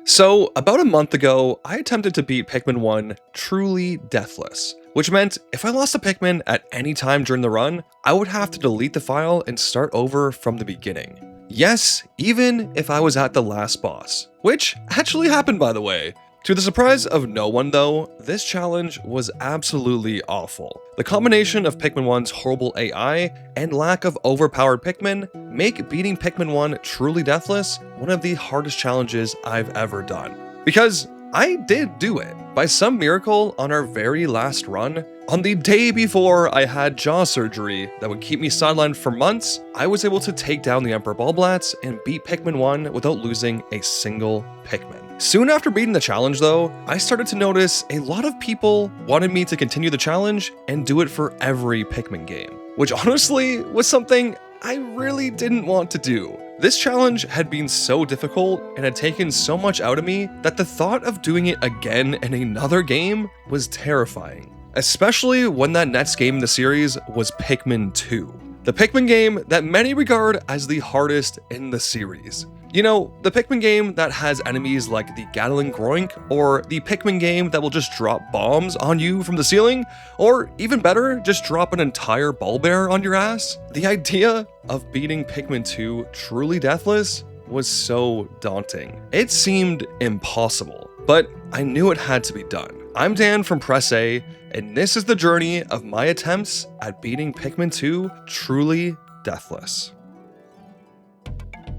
So, about a month ago, I attempted to beat Pikmin 1 truly deathless, which meant if I lost a Pikmin at any time during the run, I would have to delete the file and start over from the beginning. Yes, even if I was at the last boss, which actually happened by the way. To the surprise of no one though, this challenge was absolutely awful. The combination of Pikmin 1's horrible AI and lack of overpowered Pikmin make beating Pikmin 1 truly deathless one of the hardest challenges I've ever done. Because I did do it. By some miracle, on our very last run, on the day before I had jaw surgery that would keep me sidelined for months, I was able to take down the Emperor Bulblats and beat Pikmin 1 without losing a single Pikmin. Soon after beating the challenge though, I started to notice a lot of people wanted me to continue the challenge and do it for every Pikmin game, which honestly was something I really didn't want to do. This challenge had been so difficult and had taken so much out of me that the thought of doing it again in another game was terrifying. Especially when that next game in the series was Pikmin 2. The Pikmin game that many regard as the hardest in the series. You know, the Pikmin game that has enemies like the Gatling Groink, or the Pikmin game that will just drop bombs on you from the ceiling, or even better, just drop an entire ball bear on your ass. The idea of beating Pikmin 2 truly deathless was so daunting. It seemed impossible, but I knew it had to be done. I'm Dan from Press A, and this is the journey of my attempts at beating Pikmin 2 truly deathless.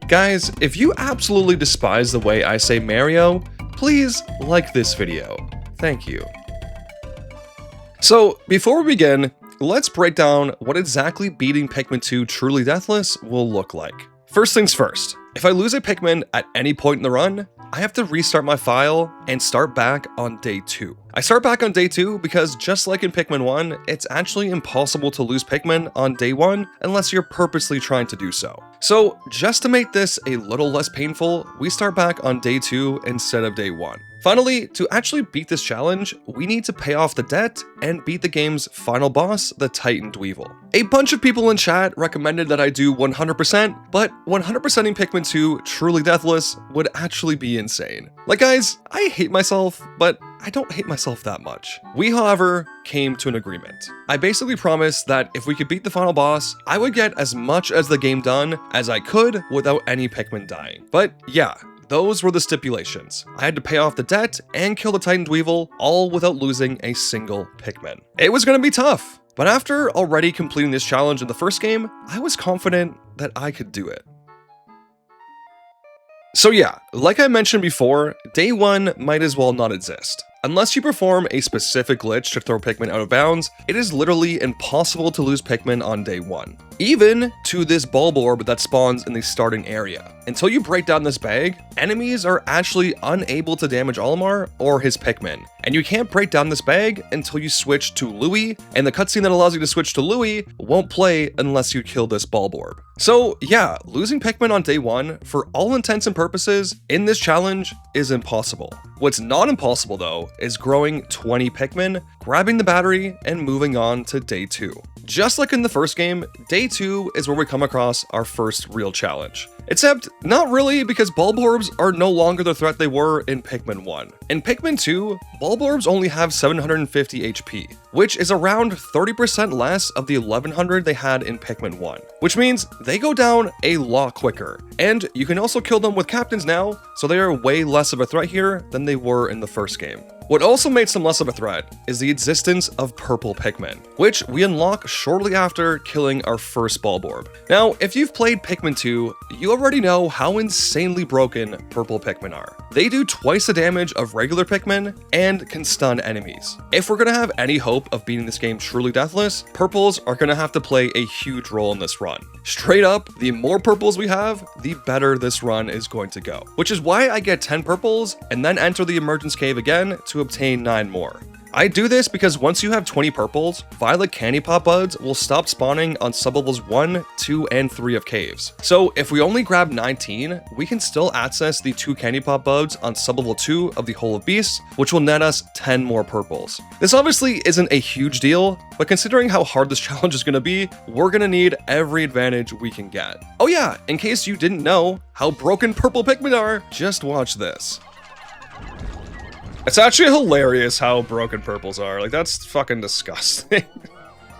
Guys, if you absolutely despise the way I say Mario, please like this video. Thank you. So, before we begin, let's break down what exactly beating Pikmin 2 truly deathless will look like. First things first, if I lose a Pikmin at any point in the run, I have to restart my file and start back on day 2. I start back on day 2 because just like in Pikmin 1, it's actually impossible to lose Pikmin on day 1 unless you're purposely trying to do so. So just to make this a little less painful, we start back on day 2 instead of day 1. Finally, to actually beat this challenge, we need to pay off the debt and beat the game's final boss, the Titan Dweevil. A bunch of people in chat recommended that I do 100%, but 100%ing Pikmin 2 truly deathless would actually be insane. Like guys, I hate myself, but I don't hate myself that much. We, however, came to an agreement. I basically promised that if we could beat the final boss, I would get as much as the game done as I could without any Pikmin dying. But yeah, those were the stipulations. I had to pay off the debt and kill the Titan Dweevil, all without losing a single Pikmin. It was gonna be tough, but after already completing this challenge in the first game, I was confident that I could do it. So yeah, like I mentioned before, day 1 might as well not exist. Unless you perform a specific glitch to throw Pikmin out of bounds, it is literally impossible to lose Pikmin on day 1. Even to this Bulborb that spawns in the starting area. Until you break down this bag, enemies are actually unable to damage Olimar or his Pikmin. And you can't break down this bag until you switch to Louie, and the cutscene that allows you to switch to Louie won't play unless you kill this Bulborb. So yeah, losing Pikmin on day 1, for all intents and purposes, in this challenge is impossible. What's not impossible though, is growing 20 Pikmin, grabbing the battery, and moving on to day 2. Just like in the first game, day 2 is where we come across our first real challenge. Except, not really, because Bulborbs are no longer the threat they were in Pikmin 1. In Pikmin 2, Bulborbs only have 750 HP, which is around 30% less of the 1100 they had in Pikmin 1, which means they go down a lot quicker. And you can also kill them with captains now, so they are way less of a threat here than they were in the first game. What also makes them less of a threat is the existence of purple Pikmin, which we unlock shortly after killing our first Bulborb. Now, if you've played Pikmin 2, you already know how insanely broken purple Pikmin are. They do twice the damage of regular Pikmin and can stun enemies. If we're gonna have any hope of beating this game truly deathless, purples are gonna have to play a huge role in this run. Straight up, the more purples we have, the better this run is going to go. Which is why I get 10 purples and then enter the emergence cave again to obtain 9 more. I do this because once you have 20 purples, violet candy pop buds will stop spawning on sublevels 1, 2, and 3 of caves. So if we only grab 19, we can still access the 2 candy pop buds on sublevel 2 of the Hole of Beasts, which will net us 10 more purples. This obviously isn't a huge deal, but considering how hard this challenge is going to be, we're going to need every advantage we can get. Oh yeah, in case you didn't know how broken purple Pikmin are, just watch this. It's actually hilarious how broken purples are. Like, that's fucking disgusting.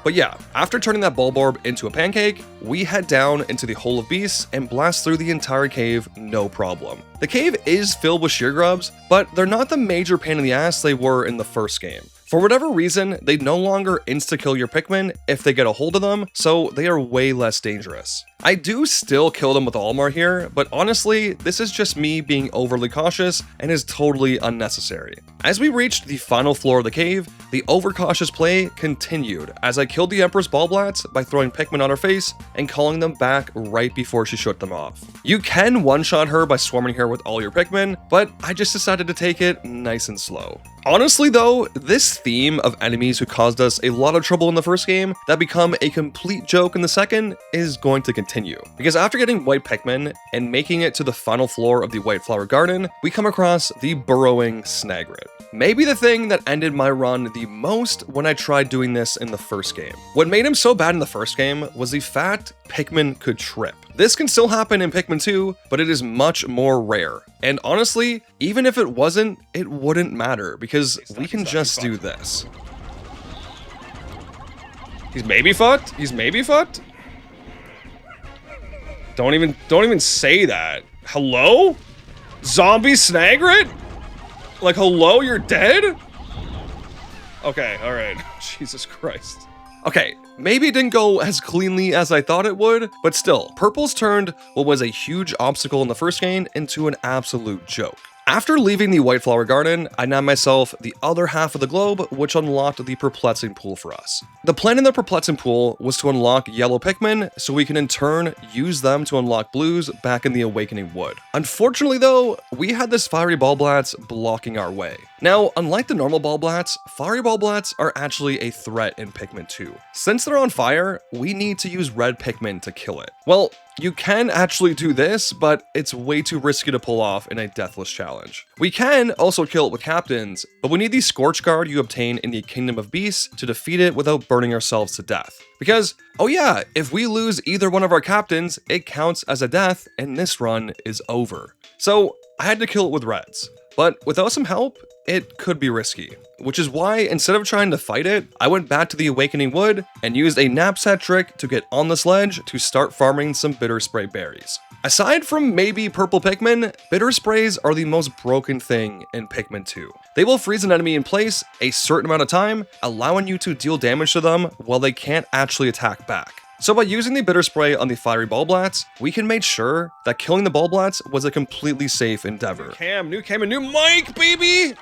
But yeah, after turning that Bulborb into a pancake, we head down into the Hole of Beasts and blast through the entire cave, no problem. The cave is filled with sheer grubs, but they're not the major pain in the ass they were in the first game. For whatever reason, they no longer insta-kill your Pikmin if they get a hold of them, so they are way less dangerous. I do still kill them with Olimar here, but honestly, this is just me being overly cautious and is totally unnecessary. As we reached the final floor of the cave, the overcautious play continued as I killed the Empress Ballblats by throwing Pikmin on her face and calling them back right before she shut them off. You can one-shot her by swarming her with all your Pikmin, but I just decided to take it nice and slow. Honestly though, this theme of enemies who caused us a lot of trouble in the first game that become a complete joke in the second is going to continue. Because after getting white Pikmin and making it to the final floor of the White Flower Garden, we come across the burrowing Snagret. Maybe the thing that ended my run the most when I tried doing this in the first game. What made him so bad in the first game was the fact Pikmin could trip. This can still happen in Pikmin 2, but it is much more rare. And honestly, even if it wasn't, it wouldn't matter because we can just do this. He's maybe fucked? He's maybe fucked? Don't even say that. Hello? Zombie Snagret? Like, hello, you're dead? Okay, alright. Jesus Christ. Okay, maybe it didn't go as cleanly as I thought it would, but still, purples turned what was a huge obstacle in the first game into an absolute joke. After leaving the White Flower Garden, I nabbed myself the other half of the globe, which unlocked the Perplexing Pool for us. The plan in the Perplexing Pool was to unlock yellow Pikmin, so we can in turn use them to unlock blues back in the Awakening Wood. Unfortunately though, we had this Fiery Ballblats blocking our way. Now, unlike the normal Ballblats, Fiery Ballblats are actually a threat in Pikmin 2. Since they're on fire, we need to use red Pikmin to kill it. Well, you can actually do this, but it's way too risky to pull off in a Deathless challenge. We can also kill it with captains, but we need the Scorch Guard you obtain in the Kingdom of Beasts to defeat it without burning ourselves to death. Because, oh yeah, if we lose either one of our captains, it counts as a death and this run is over. So I had to kill it with reds. But without some help, it could be risky. Which is why, instead of trying to fight it, I went back to the Awakening Wood and used a knapsack trick to get on the sledge to start farming some Bitter Spray berries. Aside from maybe purple Pikmin, Bitter Sprays are the most broken thing in Pikmin 2. They will freeze an enemy in place a certain amount of time, allowing you to deal damage to them while they can't actually attack back. So by using the Bitter Spray on the Fiery Ballblats, we can make sure that killing the Ballblats was a completely safe endeavor. New cam, and new mic, baby!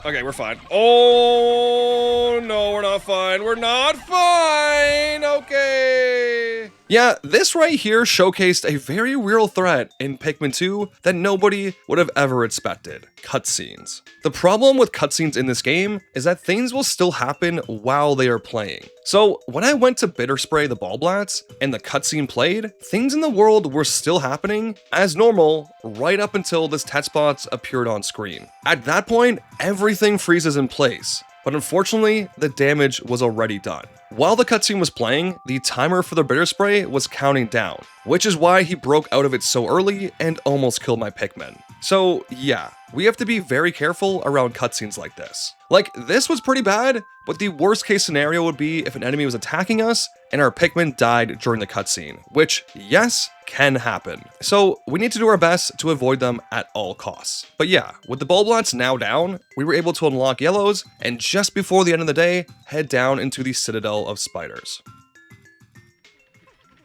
Okay, we're fine. Oh, no, we're not fine. We're not fine! Okay. Yeah, this right here showcased a very real threat in Pikmin 2 that nobody would have ever expected. Cutscenes. The problem with cutscenes in this game is that things will still happen while they are playing. So when I went to Bitter Spray the Ballblats and the cutscene played, things in the world were still happening as normal right up until this test spots appeared on screen. At that point, everything freezes in place. But unfortunately, the damage was already done. While the cutscene was playing, the timer for the Bitter Spray was counting down, which is why he broke out of it so early and almost killed my Pikmin. So yeah, we have to be very careful around cutscenes like this. Like, this was pretty bad, but the worst case scenario would be if an enemy was attacking us and our Pikmin died during the cutscene, which, yes, can happen. So we need to do our best to avoid them at all costs. But yeah, with the Ballblats now down, we were able to unlock yellows, and just before the end of the day, head down into the Citadel of Spiders.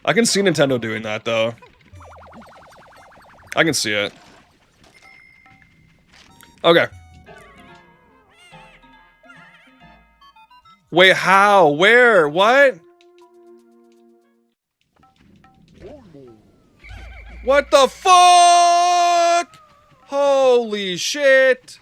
I can see Nintendo doing that, though. I can see it. Okay. Wait, how? Where? What? What the fuck? Holy shit.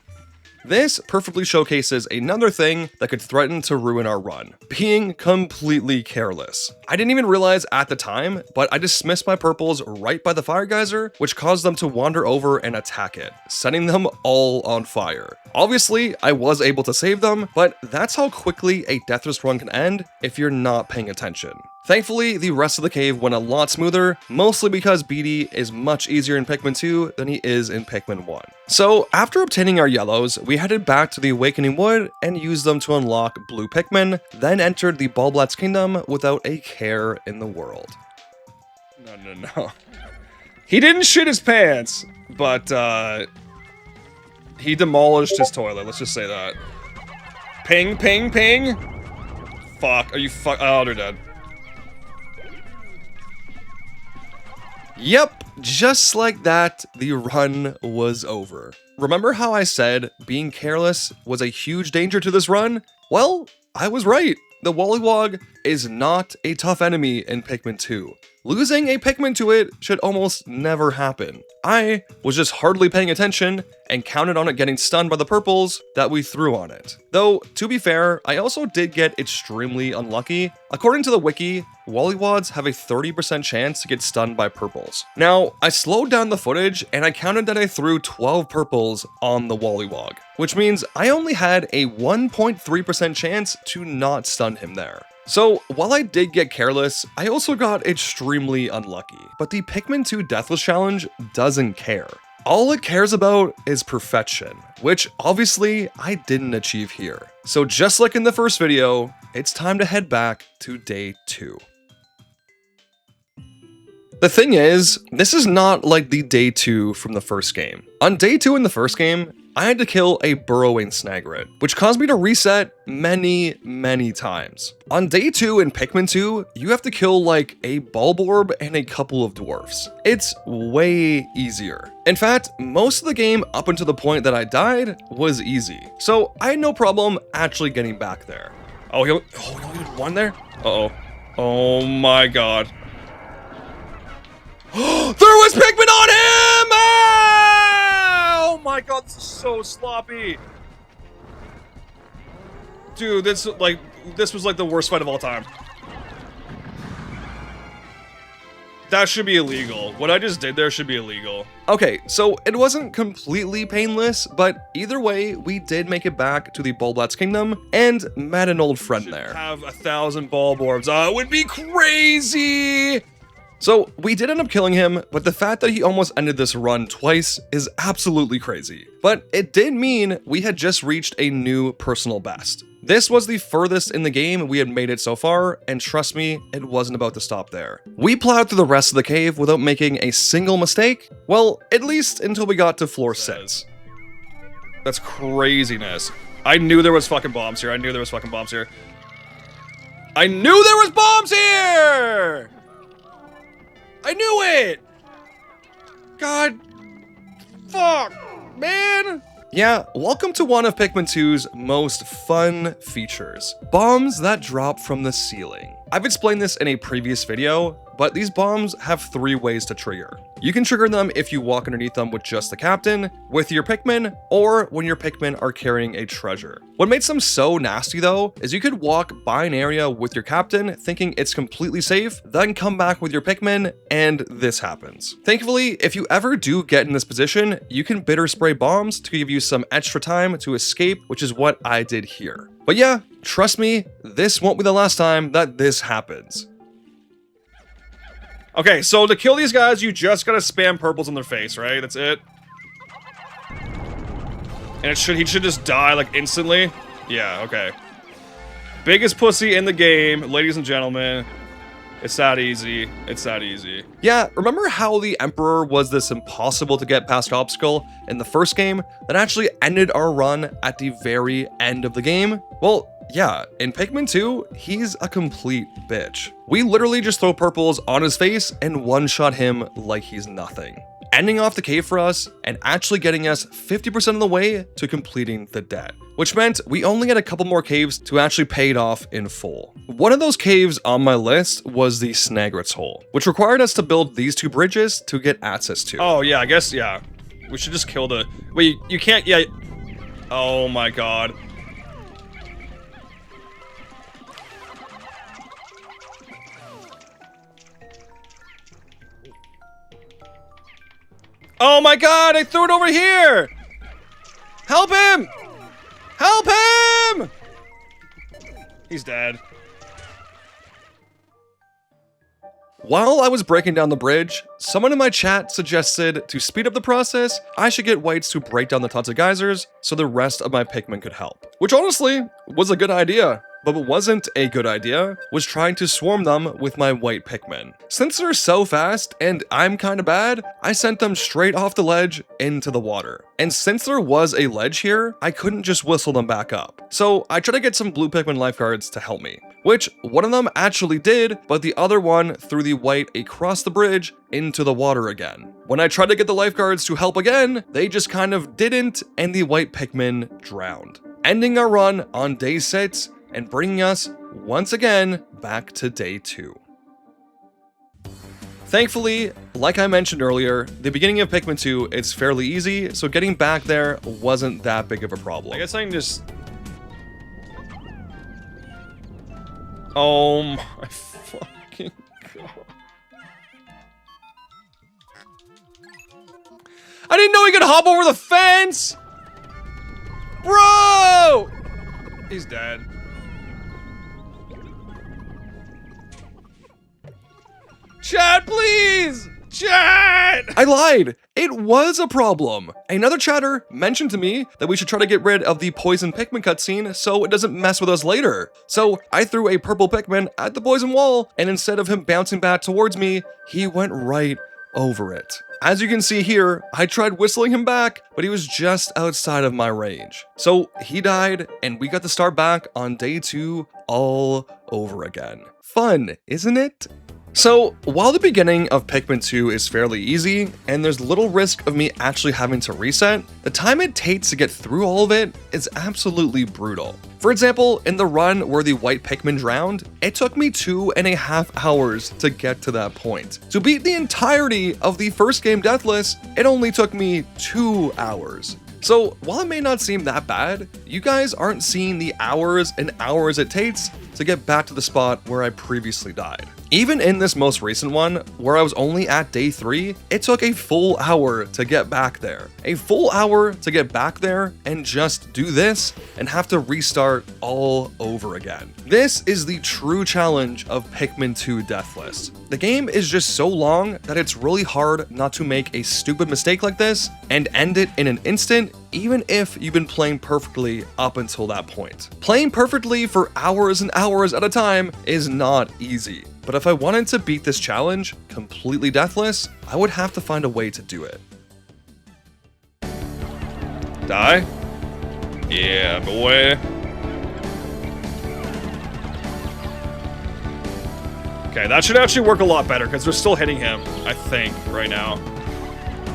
This perfectly showcases another thing that could threaten to ruin our run, being completely careless. I didn't even realize at the time, but I dismissed my purples right by the fire geyser, which caused them to wander over and attack it, setting them all on fire. Obviously, I was able to save them, but that's how quickly a Deathless run can end if you're not paying attention. Thankfully, the rest of the cave went a lot smoother, mostly because BD is much easier in Pikmin 2 than he is in Pikmin 1. So after obtaining our yellows, we headed back to the Awakening Wood and used them to unlock blue Pikmin, then entered the Bulblat's Kingdom without a care in the world. No. He didn't shit his pants, but he demolished his toilet, let's just say that. Ping, ping, ping! Fuck, are you oh, they're dead. Yep, just like that, the run was over. Remember how I said being careless was a huge danger to this run? Well, I was right. The Wollywog is not a tough enemy in Pikmin 2. Losing a Pikmin to it should almost never happen. I was just hardly paying attention and counted on it getting stunned by the purples that we threw on it. Though, to be fair, I also did get extremely unlucky. According to the wiki, Wollywogs have a 30% chance to get stunned by purples. Now, I slowed down the footage and I counted that I threw 12 purples on the Wollywog, which means I only had a 1.3% chance to not stun him there. So, while I did get careless, I also got extremely unlucky. But the Pikmin 2 Deathless Challenge doesn't care. All it cares about is perfection, which obviously I didn't achieve here. So just like in the first video, it's time to head back to day 2. The thing is, this is not like the day 2 from the first game. On day 2 in the first game, I had to kill a burrowing Snagret, which caused me to reset many times. On day 2 in Pikmin 2, you have to kill like a Bulborb and a couple of dwarfs. It's way easier. In fact, most of the game up until the point that I died was easy. So I had no problem actually getting back there. Oh, he only did one there? Uh-oh. Oh my god. There was Pikmin on him! Ah! Oh my god, this is so sloppy. Dude, this was like the worst fight of all time. That should be illegal. What I just did there should be illegal. Okay, so it wasn't completely painless, but either way, we did make it back to the Bulblat's Kingdom and met an old friend there. Have 1,000 Bulborbs. It would be crazy! So we did end up killing him, but the fact that he almost ended this run twice is absolutely crazy. But it did mean we had just reached a new personal best. This was the furthest in the game we had made it so far, and trust me, it wasn't about to stop there. We plowed through the rest of the cave without making a single mistake. Well, at least until we got to floor 6. That's craziness. I knew there was fucking bombs here. I knew there was fucking bombs here. I knew there was bombs here! I knew it! God. Fuck, man. Yeah, welcome to one of Pikmin 2's most fun features. Bombs that drop from the ceiling. I've explained this in a previous video, but these bombs have 3 ways to trigger. You can trigger them if you walk underneath them with just the captain, with your Pikmin, or when your Pikmin are carrying a treasure. What makes them so nasty though, is you could walk by an area with your captain thinking it's completely safe, then come back with your Pikmin, and this happens. Thankfully, if you ever do get in this position, you can bitter spray bombs to give you some extra time to escape, which is what I did here. But yeah, trust me, this won't be the last time that this happens. Okay, so to kill these guys, you just gotta spam purples on their face, right? That's it. And he should just die, like, instantly. Yeah, okay. Biggest pussy in the game, ladies and gentlemen. It's that easy. It's that easy. Yeah, remember how the Emperor was this impossible to get past obstacle in the first game that actually ended our run at the very end of the game? Well, yeah, in Pikmin 2, he's a complete bitch. We literally just throw purples on his face and one-shot him like he's nothing, ending off the cave for us and actually getting us 50% of the way to completing the debt, which meant we only had a couple more caves to actually pay it off in full. One of those caves on my list was the Snagret's Hole, which required us to build these 2 bridges to get access to. Oh yeah, I guess, yeah. We should just kill the... Wait, you can't, yeah. Oh my god. Oh my god, I threw it over here! Help him! Help him! He's dead. While I was breaking down the bridge, someone in my chat suggested to speed up the process, I should get whites to break down the tons of geysers so the rest of my Pikmin could help. Which honestly was a good idea. But what wasn't a good idea was trying to swarm them with my white Pikmin. Since they're so fast and I'm kinda bad, I sent them straight off the ledge into the water. And since there was a ledge here, I couldn't just whistle them back up. So I tried to get some blue Pikmin lifeguards to help me, which one of them actually did, but the other one threw the white across the bridge into the water again. When I tried to get the lifeguards to help again, they just kind of didn't, and the white Pikmin drowned. Ending our run on day 6, and bringing us, once again, back to day 2. Thankfully, like I mentioned earlier, the beginning of Pikmin 2 is fairly easy, so getting back there wasn't that big of a problem. I guess I can just... Oh my fucking god. I didn't know he could hop over the fence! Bro! He's dead. Chat, please! Chat! I lied. It was a problem. Another chatter mentioned to me that we should try to get rid of the poison Pikmin cutscene so it doesn't mess with us later. So I threw a purple Pikmin at the poison wall, and instead of him bouncing back towards me, he went right over it. As you can see here, I tried whistling him back, but he was just outside of my range. So he died, and we got to start back on day 2 all over again. Fun, isn't it? So, while the beginning of Pikmin 2 is fairly easy, and there's little risk of me actually having to reset, the time it takes to get through all of it is absolutely brutal. For example, in the run where the white Pikmin drowned, it took me 2.5 hours to get to that point. To beat the entirety of the first game Deathless, it only took me 2 hours. So, while it may not seem that bad, you guys aren't seeing the hours and hours it takes to get back to the spot where I previously died. Even in this most recent one, where I was only at day 3, it took a full hour to get back there. A full hour to get back there and just do this and have to restart all over again. This is the true challenge of Pikmin 2 Deathless. The game is just so long that it's really hard not to make a stupid mistake like this and end it in an instant, even if you've been playing perfectly up until that point. Playing perfectly for hours and hours at a time is not easy. But if I wanted to beat this challenge completely deathless, I would have to find a way to do it. Die? Yeah, boy. Okay, that should actually work a lot better because we're still hitting him, I think, right now.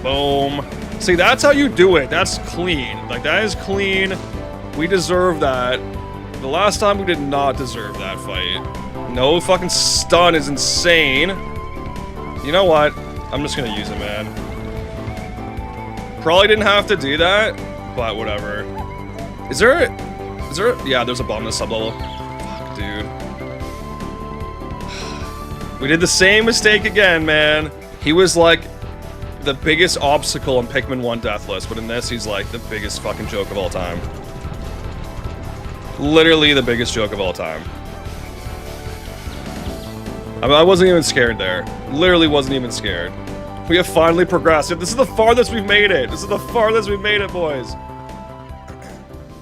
Boom. See, that's how you do it. That's clean. Like, that is clean. We deserve that. The last time we did not deserve that fight. No fucking stun is insane. You know what? I'm just gonna use it, man. Probably didn't have to do that, but whatever. Is there... Yeah, there's a bomb in the sublevel. Fuck, dude. We did the same mistake again, man. He was like the biggest obstacle in Pikmin 1 Deathless, but in this, he's like the biggest fucking joke of all time. Literally the biggest joke of all time. I wasn't even scared there. Literally wasn't even scared. We have finally progressed. This is the farthest we've made it. This is the farthest we've made it, boys.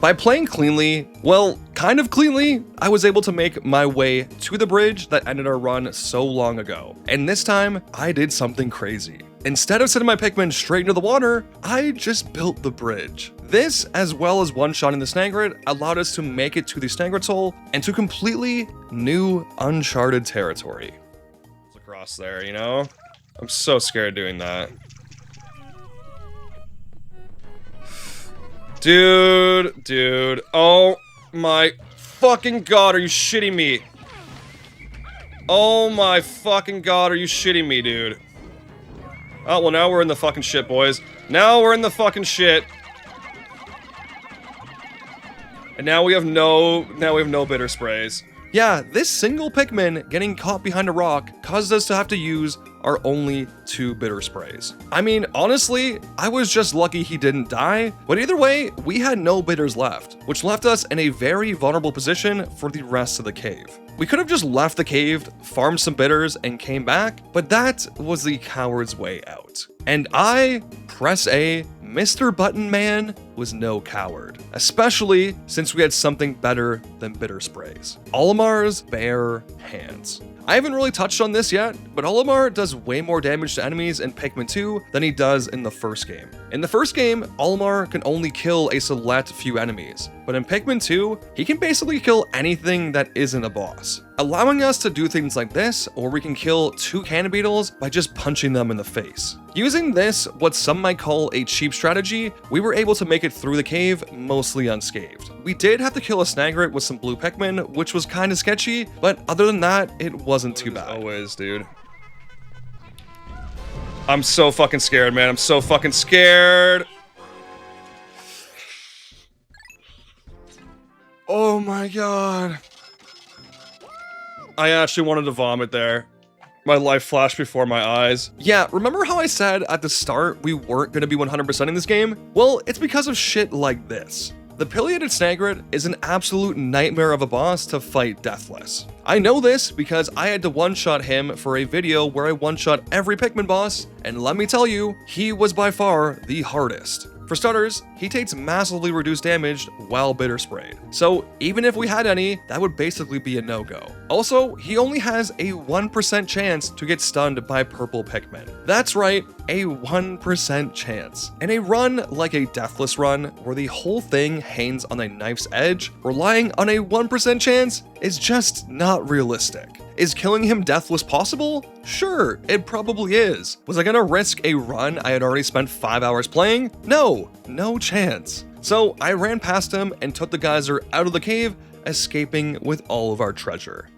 By playing cleanly, well, kind of cleanly, I was able to make my way to the bridge that ended our run so long ago. And this time, I did something crazy. Instead of sending my Pikmin straight into the water, I just built the bridge. This, as well as one-shotting the Snagrid, allowed us to make it to the Snagrid's hole and to completely new, uncharted territory. Across there, you know? I'm so scared doing that. Dude. Oh my fucking god, are you shitting me? Oh my fucking god, are you shitting me, dude? Oh, well, now we're in the fucking shit, boys. Now we're in the fucking shit. And now we have no bitter sprays. Yeah, this single Pikmin getting caught behind a rock caused us to have to use are only 2 bitter sprays. I mean, honestly, I was just lucky he didn't die, but either way, we had no bitters left, which left us in a very vulnerable position for the rest of the cave. We could have just left the cave, farmed some bitters, and came back, but that was the coward's way out. And I, press A, Mr. Button Man, was no coward, especially since we had something better than bitter sprays. Olimar's bare hands. I haven't really touched on this yet, but Olimar does way more damage to enemies in Pikmin 2 than he does in the first game. In the first game, Olimar can only kill a select few enemies, but in Pikmin 2, he can basically kill anything that isn't a boss, allowing us to do things like this, or we can kill 2 cannon beetles by just punching them in the face. Using this, what some might call a cheap strategy, we were able to make it through the cave mostly unscathed. We did have to kill a Snagret with some blue Pikmin, which was kinda sketchy, but other than that, it wasn't too bad. Always, dude. I'm so fucking scared, man. I'm so fucking scared. Oh my god. I actually wanted to vomit there. My life flashed before my eyes. Yeah, remember how I said at the start we weren't gonna be 100% in this game? Well, it's because of shit like this. The Pileated Snagret is an absolute nightmare of a boss to fight Deathless. I know this because I had to one-shot him for a video where I one-shot every Pikmin boss, and let me tell you, he was by far the hardest. For starters, he takes massively reduced damage while bitter sprayed, so even if we had any, that would basically be a no-go. Also, he only has a 1% chance to get stunned by purple Pikmin. That's right, a 1% chance. In a run like a Deathless run, where the whole thing hangs on a knife's edge, relying on a 1% chance is just not realistic. Is killing him deathless possible? Sure, it probably is. Was I gonna risk a run I had already spent 5 hours playing? No, no chance. So I ran past him and took the geyser out of the cave, escaping with all of our treasure.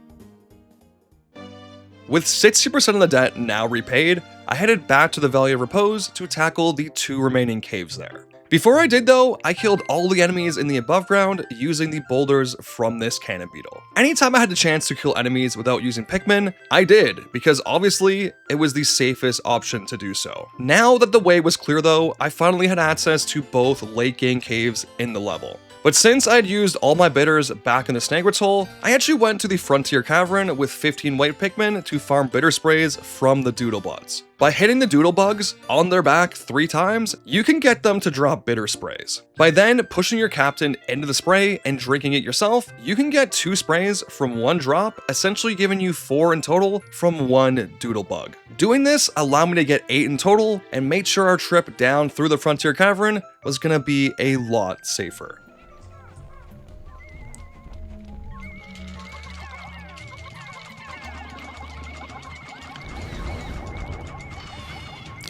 With 60% of the debt now repaid, I headed back to the Valley of Repose to tackle the 2 remaining caves there. Before I did though, I killed all the enemies in the above ground using the boulders from this cannon beetle. Anytime I had the chance to kill enemies without using Pikmin, I did, because obviously it was the safest option to do so. Now that the way was clear though, I finally had access to both late game caves in the level. But since I had used all my bitters back in the Snagret's hole, I actually went to the Frontier Cavern with 15 white Pikmin to farm bitter sprays from the Doodlebugs. By hitting the Doodlebugs on their back 3 times, you can get them to drop bitter sprays. By then pushing your captain into the spray and drinking it yourself, you can get 2 sprays from 1 drop, essentially giving you 4 in total from 1 Doodlebug. Doing this allowed me to get 8 in total and made sure our trip down through the Frontier Cavern was gonna be a lot safer.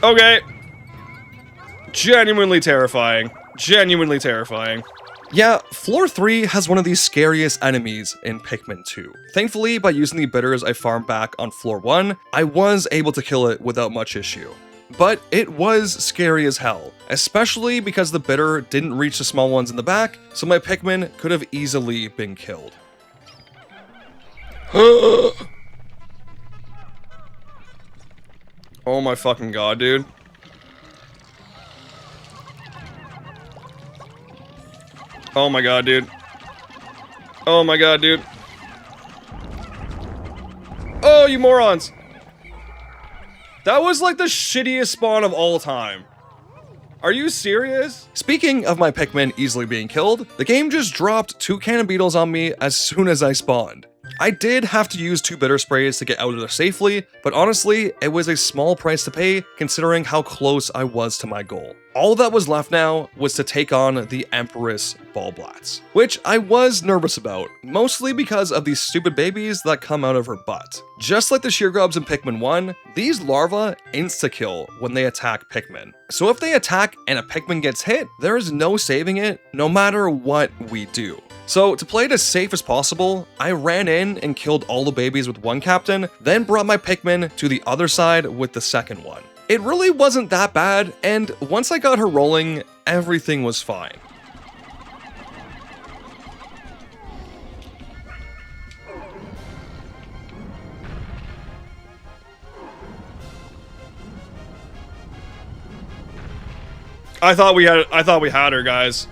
Okay. Genuinely terrifying. Genuinely terrifying. Yeah, floor 3 has one of the scariest enemies in Pikmin 2. Thankfully, by using the bitters I farmed back on floor 1, I was able to kill it without much issue. But it was scary as hell, especially because the bitter didn't reach the small ones in the back, so my Pikmin could have easily been killed. Oh my fucking god, dude. Oh my god, dude. Oh my god, dude. Oh, you morons! That was like the shittiest spawn of all time. Are you serious? Speaking of my Pikmin easily being killed, the game just dropped 2 cannon beetles on me as soon as I spawned. I did have to use 2 bitter sprays to get out of there safely, but honestly, it was a small price to pay considering how close I was to my goal. All that was left now was to take on the Empress Ballblats, which I was nervous about, mostly because of these stupid babies that come out of her butt. Just like the Sheargrubs in Pikmin 1, these larvae insta-kill when they attack Pikmin. So if they attack and a Pikmin gets hit, there is no saving it, no matter what we do. So to play it as safe as possible, I ran in and killed all the babies with 1 captain, then brought my Pikmin to the other side with the second one. It really wasn't that bad, and once I got her rolling, everything was fine. I thought we had her, guys.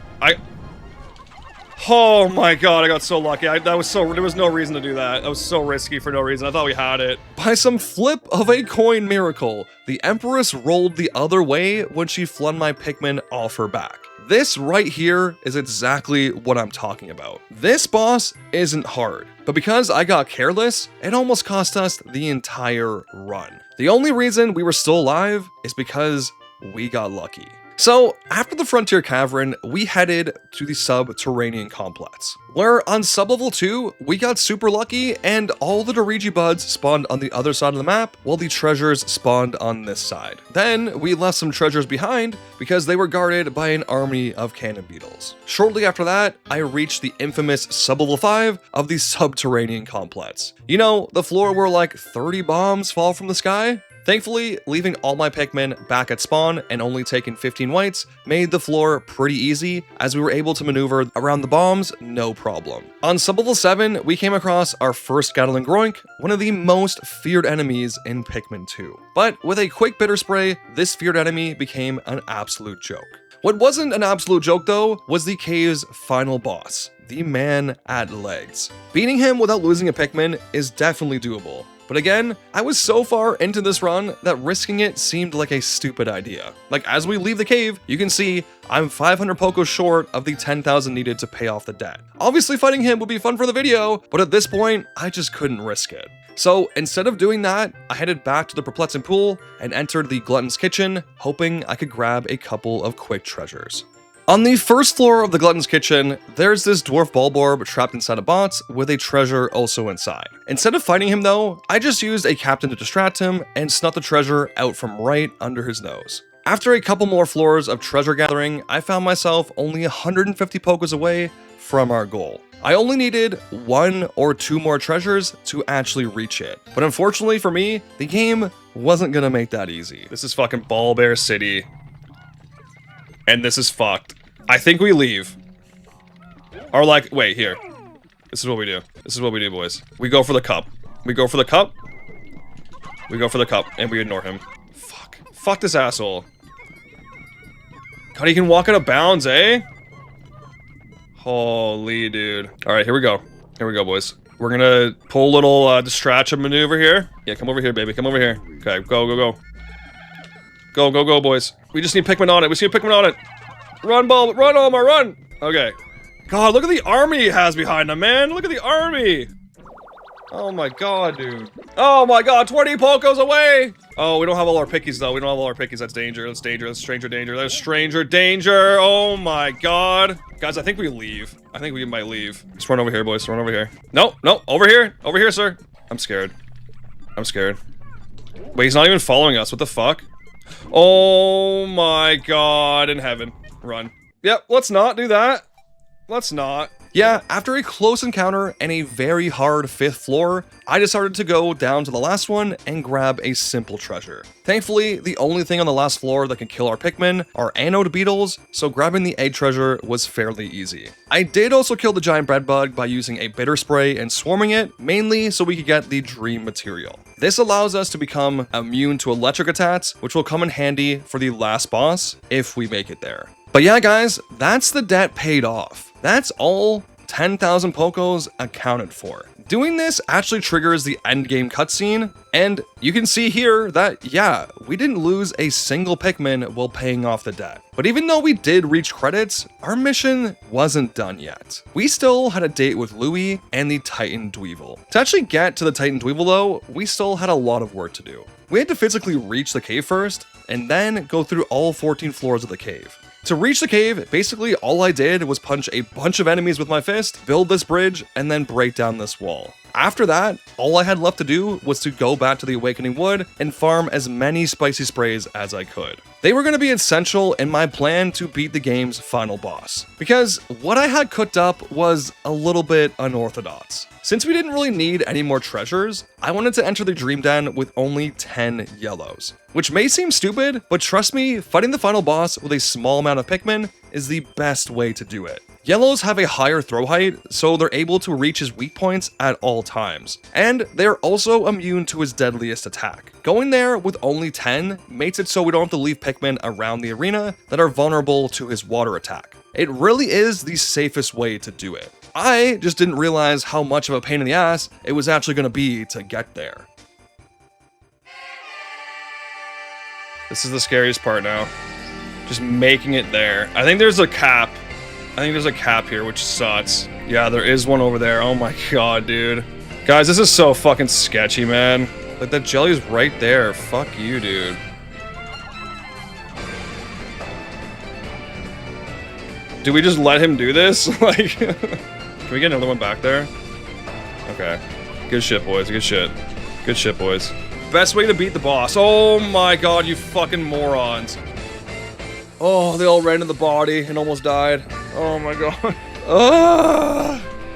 Oh my god, I got so lucky. There was no reason to do that. That was so risky for no reason. I thought we had it. By some flip of a coin miracle, the Empress rolled the other way when she flung my Pikmin off her back. This right here is exactly what I'm talking about. This boss isn't hard, but because I got careless, it almost cost us the entire run. The only reason we were still alive is because we got lucky. So, after the Frontier Cavern, we headed to the Subterranean Complex, where on sub-level 2, we got super lucky and all the Dorigi buds spawned on the other side of the map, while the treasures spawned on this side. Then, we left some treasures behind because they were guarded by an army of cannon beetles. Shortly after that, I reached the infamous sub-level 5 of the Subterranean Complex. You know, the floor where like 30 bombs fall from the sky? Thankfully, leaving all my Pikmin back at spawn and only taking 15 whites made the floor pretty easy, as we were able to maneuver around the bombs no problem. On sub-level 7, we came across our first Gatling Groink, one of the most feared enemies in Pikmin 2. But with a quick bitter spray, this feared enemy became an absolute joke. What wasn't an absolute joke though, was the cave's final boss, the man at legs. Beating him without losing a Pikmin is definitely doable. But again, I was so far into this run that risking it seemed like a stupid idea. Like, as we leave the cave, you can see I'm 500 Pokos short of the 10,000 needed to pay off the debt. Obviously fighting him would be fun for the video, but at this point, I just couldn't risk it. So instead of doing that, I headed back to the Perplexing Pool and entered the Glutton's Kitchen, hoping I could grab a couple of quick treasures. On the first floor of the Glutton's Kitchen, there's this dwarf Bulborb trapped inside a box with a treasure also inside. Instead of fighting him though, I just used a captain to distract him and snuck the treasure out from right under his nose. After a couple more floors of treasure gathering, I found myself only 150 Pokos away from our goal. I only needed 1 or 2 more treasures to actually reach it. But unfortunately for me, the game wasn't gonna make that easy. This is fucking Ball Bear City. And this is fucked. I think we leave. Or like, wait, here. This is what we do. This is what we do, boys. We go for the cup. We go for the cup. We go for the cup, and we ignore him. Fuck. Fuck this asshole. God, he can walk out of bounds, eh? Holy dude. Alright, here we go. Here we go, boys. We're gonna pull a little distraction maneuver here. Yeah, come over here, baby. Come over here. Okay, go, go, go. Go, go, go, boys. We just need Pikmin on it. We just need Pikmin on it. Run, Bulb. Run, Omar, run. Okay. God, look at the army he has behind him, man. Look at the army. Oh my god, dude. Oh my god, 20 Pokos away. Oh, we don't have all our pickies, though. We don't have all our pickies. That's danger. That's danger. That's stranger danger. That's stranger danger. Oh my god. Guys, I think we leave. I think we might leave. Just run over here, boys. Run over here. No, no. Over here. Over here, sir. I'm scared. I'm scared. Wait, he's not even following us. What the fuck? Oh my god in heaven. Run. Yep, let's not do that. Let's not. Yeah, after a close encounter and a very hard 5th floor, I decided to go down to the last one and grab a simple treasure. Thankfully, the only thing on the last floor that can kill our Pikmin are anode beetles, so grabbing the egg treasure was fairly easy. I did also kill the giant bread bug by using a bitter spray and swarming it, mainly so we could get the dream material. This allows us to become immune to electric attacks, which will come in handy for the last boss if we make it there. But yeah, guys, that's the debt paid off. That's all 10,000 Pokos accounted for. Doing this actually triggers the endgame cutscene, and you can see here that, yeah, we didn't lose a single Pikmin while paying off the debt. But even though we did reach credits, our mission wasn't done yet. We still had a date with Louie and the Titan Dweevil. To actually get to the Titan Dweevil though, we still had a lot of work to do. We had to physically reach the cave first, and then go through all 14 floors of the cave. To reach the cave, basically all I did was punch a bunch of enemies with my fist, build this bridge, and then break down this wall. After that, all I had left to do was to go back to the Awakening Wood and farm as many spicy sprays as I could. They were going to be essential in my plan to beat the game's final boss, because what I had cooked up was a little bit unorthodox. Since we didn't really need any more treasures, I wanted to enter the Dream Den with only 10 yellows. Which may seem stupid, but trust me, fighting the final boss with a small amount of Pikmin is the best way to do it. Yellows have a higher throw height, so they're able to reach his weak points at all times, and they're also immune to his deadliest attack. Going there with only 10 makes it so we don't have to leave Pikmin around the arena that are vulnerable to his water attack. It really is the safest way to do it. I just didn't realize how much of a pain in the ass it was actually going to be to get there. This is the scariest part now. Just making it there. I think there's a cap. I think there's a cap here, which sucks. Yeah, there is one over there. Oh my god, dude. Guys, this is so fucking sketchy, man. Like, that jelly's right there. Fuck you, dude. Do we just let him do this? Like, can we get another one back there? Okay. Good shit, boys. Good shit. Good shit, boys. Best way to beat the boss. Oh my god, you fucking morons. Oh, they all ran into the body and almost died. Oh my god.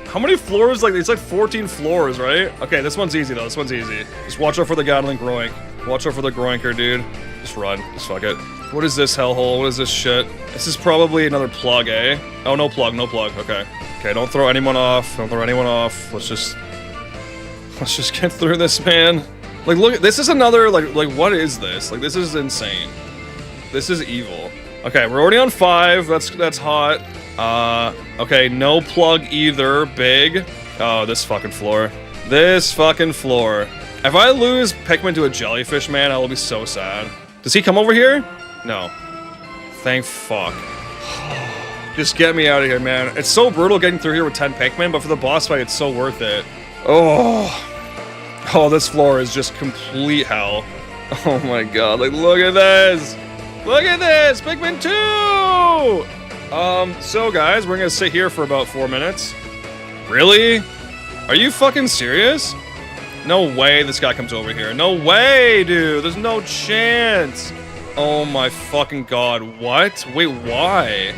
How many floors? Like, it's like 14 floors, right? Okay, this one's easy though. This one's easy. Just watch out for the Gatling Groink. Watch out for the Groinker, dude. Just run. Just fuck it. What is this hellhole? What is this shit? This is probably another plug, eh? Oh, no plug, no plug. Okay. Okay, don't throw anyone off. Don't throw anyone off. Let's just get through this, man. Like, look, this is another, like, what is this? Like, this is insane. This is evil. Okay, we're already on 5. That's hot. Okay, no plug either. Big. Oh, this fucking floor. This fucking floor. If I lose Pikmin to a jellyfish, man, I will be so sad. Does he come over here? No. Thank fuck. Just get me out of here, man. It's so brutal getting through here with 10 Pikmin, but for the boss fight, it's so worth it. Oh. Oh, this floor is just complete hell. Oh my god, like, look at this! Look at this! Pikmin 2! So guys, we're gonna sit here for about 4 minutes. Really? Are you fucking serious? No way this guy comes over here. No way, dude! There's no chance! Oh my fucking god, what? Wait, why?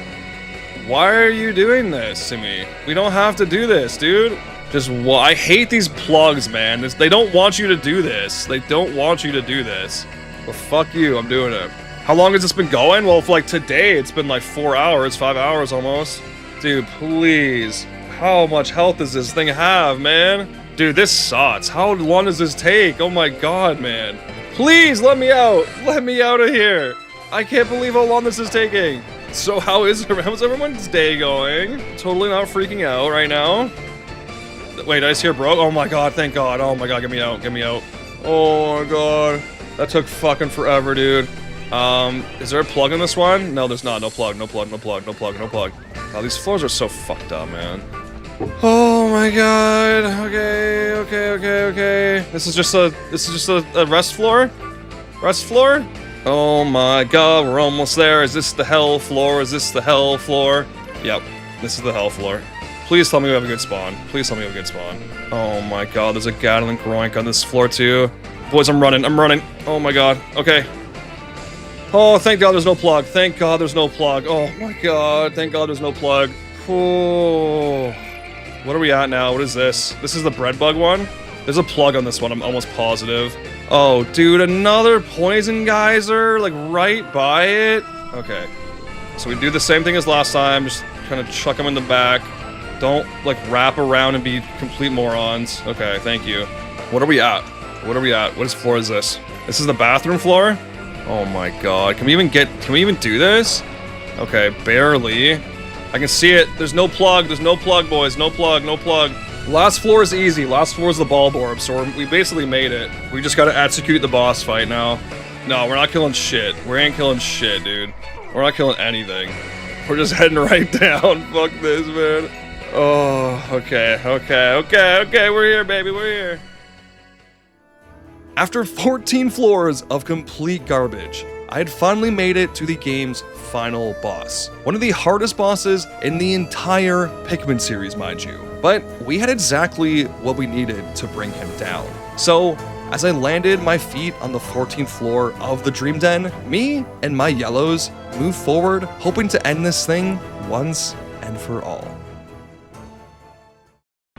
Why are you doing this to me? We don't have to do this, dude. Just, I hate these plugs, man. They don't want you to do this. They don't want you to do this. Well, fuck you, I'm doing it. How long has this been going? Well, for like today, it's been like 4 hours, 5 hours almost. Dude, please. How much health does this thing have, man? Dude, this sucks. How long does this take? Oh my god, man. Please, let me out. Let me out of here. I can't believe how long this is taking. So how's everyone's day going? Totally not freaking out right now. Wait, did I see her broke? Oh my god, thank god. Oh my god, get me out, get me out. Oh my god. That took fucking forever, dude. Is there a plug in this one? No, there's not. No plug, no plug, no plug, no plug, no plug. Oh, these floors are so fucked up, man. Oh my god. Okay, okay, okay, okay. This is just a rest floor? Rest floor? Oh my god, we're almost there. Is this the hell floor? Is this the hell floor? Yep, this is the hell floor. Please tell me we have a good spawn. Please tell me we have a good spawn. Oh my god, there's a Gatling Groink on this floor too. Boys, I'm running, I'm running. Oh my god, okay. Oh, thank god there's no plug. Thank god there's no plug. Oh my god, thank god there's no plug. Oh. What are we at now? What is this? This is the bread bug one? There's a plug on this one, I'm almost positive. Oh, dude, another poison geyser, like, right by it? Okay. So we do the same thing as last time, just kind of chuck them in the back. Don't, like, wrap around and be complete morons. Okay, thank you. What are we at? What are we at? What floor is this? This is the bathroom floor? Oh my god. Can we even do this? Okay, barely. I can see it. There's no plug, boys. No plug, no plug. Last floor is easy. Last floor is the ball orb, so we basically made it. We just gotta execute the boss fight now. No, we're not killing shit. We ain't killing shit, dude. We're not killing anything. We're just heading right down. Fuck this, man. Oh, okay, okay, okay, okay. We're here, baby. We're here. After 14 floors of complete garbage, I had finally made it to the game's final boss. One of the hardest bosses in the entire Pikmin series, mind you. But we had exactly what we needed to bring him down. So, as I landed my feet on the 14th floor of the Dream Den, me and my yellows moved forward, hoping to end this thing once and for all.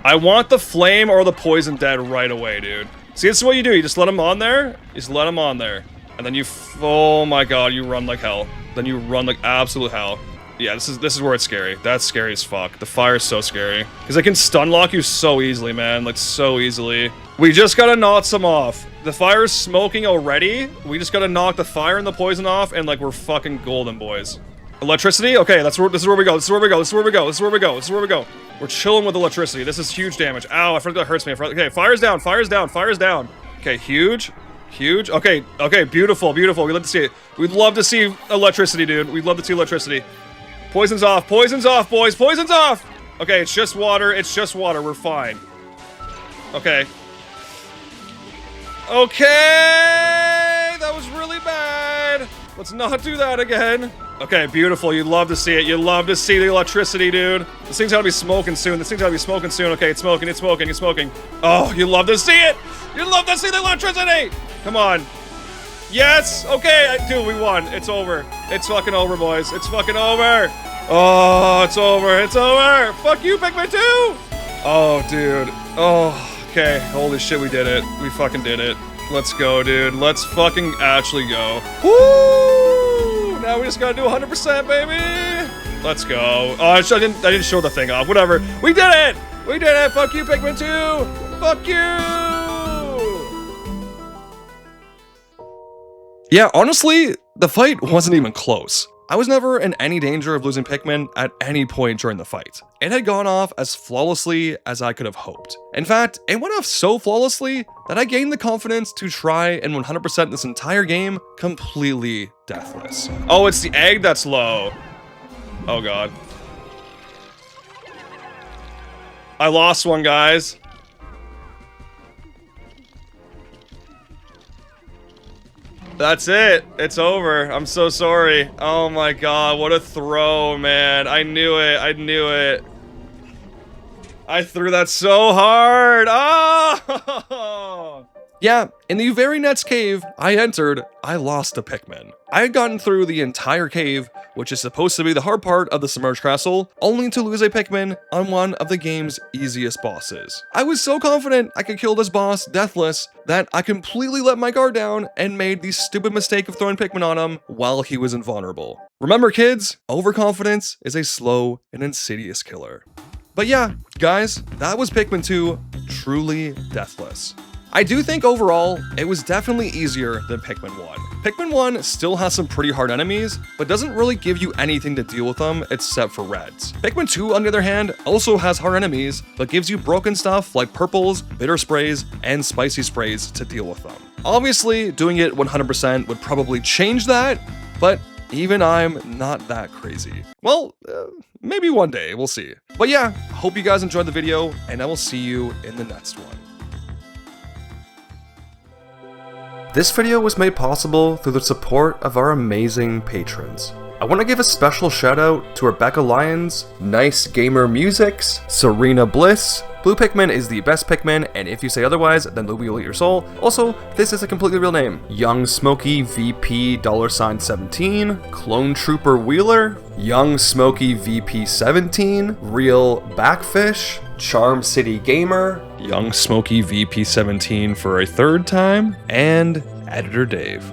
I want the flame or the poison dead right away, dude. See, this is what you do. You just let him on there. You just let him on there. And then you, oh my god, you run like hell. Then you run like absolute hell. Yeah, this is where it's scary. That's scary as fuck. The fire is so scary. Because it can stun lock you so easily, man. Like, so easily. We just gotta knock some off. The fire's smoking already. We just gotta knock the fire and the poison off, and like we're fucking golden, boys. Electricity? Okay, this is where we go. This is where we go. This is where we go. This is where we go. This is where we go. We're chilling with electricity. This is huge damage. Ow, I forgot that hurts me. Okay, fire's down. Fire's down. Fire's down. Okay, huge. Huge. Okay, okay, beautiful, beautiful. We'd love to see it. We'd love to see electricity, dude. We'd love to see electricity. Poison's off. Poison's off, boys. Poison's off. Okay, it's just water. It's just water. We're fine. Okay. Okay! That was really bad. Let's not do that again. Okay, beautiful. You'd love to see it. You'd love to see the electricity, dude. This thing's gotta be smoking soon. This thing's gotta be smoking soon. Okay, it's smoking. It's smoking. It's smoking. Oh, you'd love to see it. You'd love to see the electricity. Come on. Yes. Okay, dude, we won. It's over. It's fucking over, boys. It's fucking over. Oh, it's over. It's over. Fuck you, Pikmin 2. Oh, dude. Oh, okay. Holy shit, we did it. We fucking did it. Let's go, dude. Let's fucking actually go. Woo! Now we just gotta do 100%, baby. Let's go. Oh, I didn't show the thing off. Whatever. We did it. We did it. Fuck you, Pikmin 2. Fuck you. Yeah, honestly, the fight wasn't even close. I was never in any danger of losing Pikmin at any point during the fight. It had gone off as flawlessly as I could have hoped. In fact, it went off so flawlessly that I gained the confidence to try and 100% this entire game completely deathless. Oh, it's the egg that's low. Oh god. I lost one, guys. That's it. It's over. I'm so sorry. Oh my god, what a throw, man. I knew it. I knew it. I threw that so hard. Oh! Yeah, in the very next cave I entered, I lost a Pikmin. I had gotten through the entire cave, which is supposed to be the hard part of the submerged castle, only to lose a Pikmin on one of the game's easiest bosses. I was so confident I could kill this boss, Deathless, that I completely let my guard down and made the stupid mistake of throwing Pikmin on him while he was invulnerable. Remember, kids, overconfidence is a slow and insidious killer. But yeah, guys, that was Pikmin 2, truly deathless. I do think overall, it was definitely easier than Pikmin 1. Pikmin 1 still has some pretty hard enemies, but doesn't really give you anything to deal with them except for reds. Pikmin 2, on the other hand, also has hard enemies, but gives you broken stuff like purples, bitter sprays, and spicy sprays to deal with them. Obviously, doing it 100% would probably change that, but even I'm not that crazy. Well, maybe one day, we'll see. But yeah, hope you guys enjoyed the video, and I will see you in the next one. This video was made possible through the support of our amazing patrons. I want to give a special shout out to Rebecca Lyons, Nice Gamer Musics, Serena Bliss, Blue Pikmin is the best Pikmin, and if you say otherwise, then Louie will eat your soul. Also, this is a completely real name. Young Smokey VP $17, Clone Trooper Wheeler, Young Smokey VP 17, Real Backfish, Charm City Gamer, Young Smokey VP 17 for a third time, and Editor Dave.